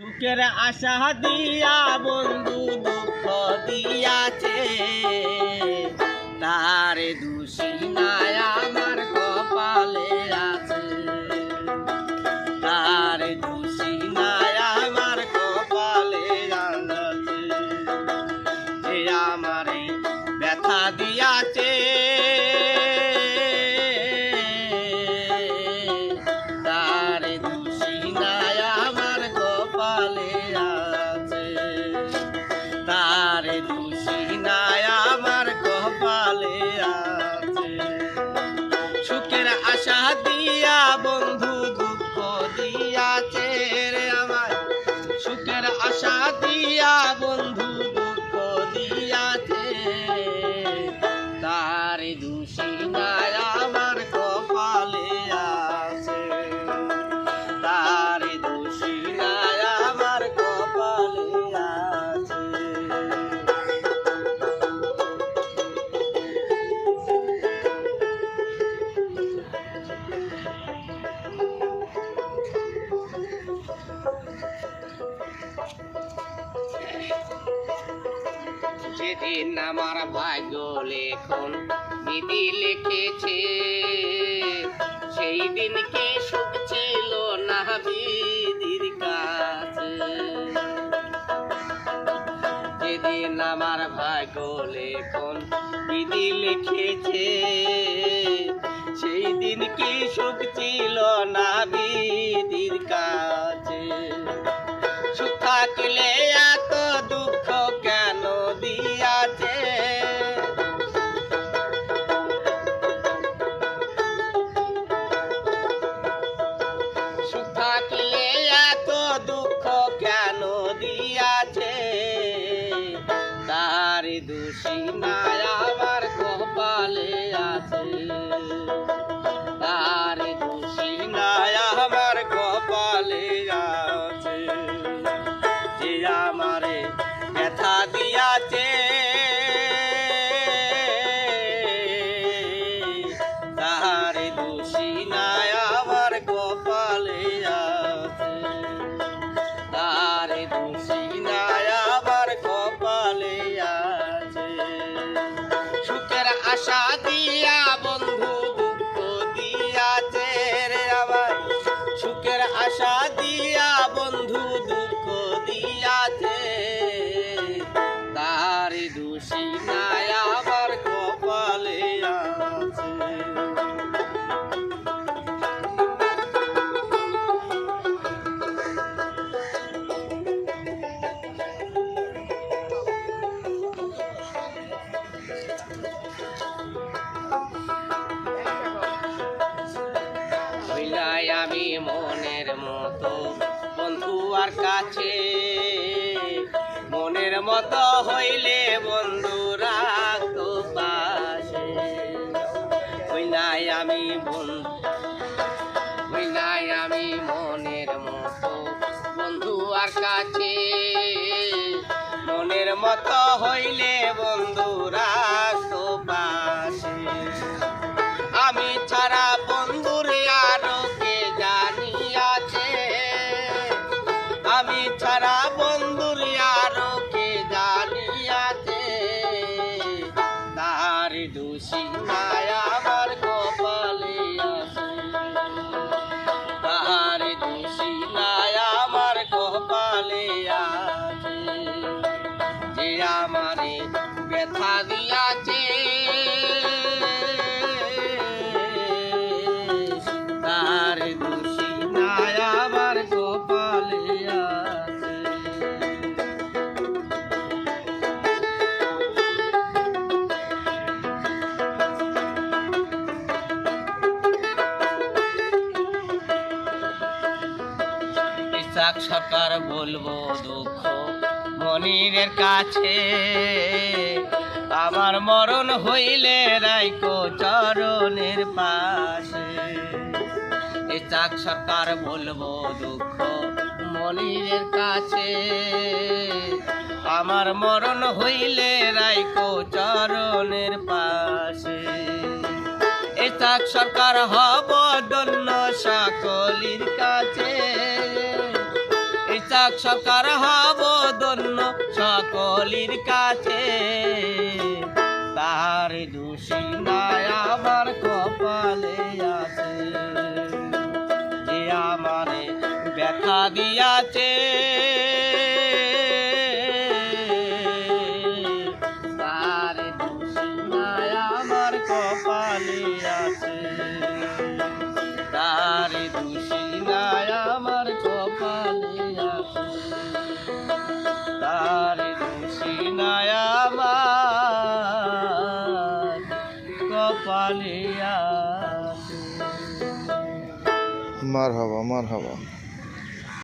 সুখের আশা দিয়া বন্ধু দুঃখ দিয়াছে, তার দোষী নাই আমার কপালে আছে, তার দোষী নাই আমার কপালে আছে, যে আমারে ব্যথা দিয়াছে, তার দোষী নাই আমার কপালে আছে, তার দোষী নাই আমার কপালে আছে। সুখের আশা দিয়া বন্ধু দুঃখ দিয়াছে রে আমার, সুখের আশা দিয়া বন্ধু দুঃখ দিয়াছে, তার দোষী নাই আমার কপালে আছে, তার দোষী নাই আমার কপালে আছে। যেদিন আমার ভাগ্য লেখন বিধি লিখেছে, সেই দিন কি সুখ ছিল না বিধির কাছে, যেদিন আমার ভাগ্য লেখন বিধি লিখেছে, সেই দিন কি সুখ ছিল না বিধির কাছে। সুখ থাকলে এত দুঃখ কেন দিয়াছে, সুখ থাকলে এত দুঃখ কেন দিয়াছে, তার দোষী নাই আমার কপালে আছে, তার দোষী নাই আমার কপালে আছে, যে আমারে ব্যথা দিয়াছে, তার দোষী নাই আমার কপালে আছে, তার দোষী নাই আমার কপালে আছে। সুখের আশা দিয়া বন্ধু দুঃখ দিয়াছে রে আমার, সুখের আশা দিয়া বন্ধু দুঃখ দিয়াছে, তার দোষী নাই আমার কপালে আছে। হইলাই আমি মনের মতো বন্ধু আর কাছে, মনের মতো হইলে বন্ধু রাখতো পাশে, হইলাই আমি বন্ধু, হইলাই আমি মনের মতো বন্ধু আর কাছে, মনের মতো হইলে বন্ধু রাখতো পাশে, আমি ছাড়া বন্ধুর আরো কে জানিয়াছে, আমি ছাড়া বন্ধুর আরো কে জানিয়াছে, তার দোষী নাই আমার কপালে আছে, তার দোষী নাই আমার কপালে আছে, যে আমারে ব্যথা দিয়াছে, তার দোষী নাই আমার কপালে আছে। ইসাক সরকার বলবো দুঃখ মনিরের কাছে, আমার মরণ হইলে রাইকো চরণের পাশে, ইসাক সরকার বলবো দুঃখ মনিরের কাছে, আমার মরণ হইলে রাইকো চরণের পাশে, ইসাক সরকার হব ধন্য সকলের কাছে, ইসাক যাক সরকার হব ধন্য সকলের কাছে, তার দোষী নাই আমার কপালে আছে, যে আমারে ব্যথা দিয়াছে, তার দোষী নাই আমার কপালে আছে, তার দোষী নাই আমার কপালে আছে, তার দোষী নাই আমার কপালে আছে। মারহাবা মারহাবা।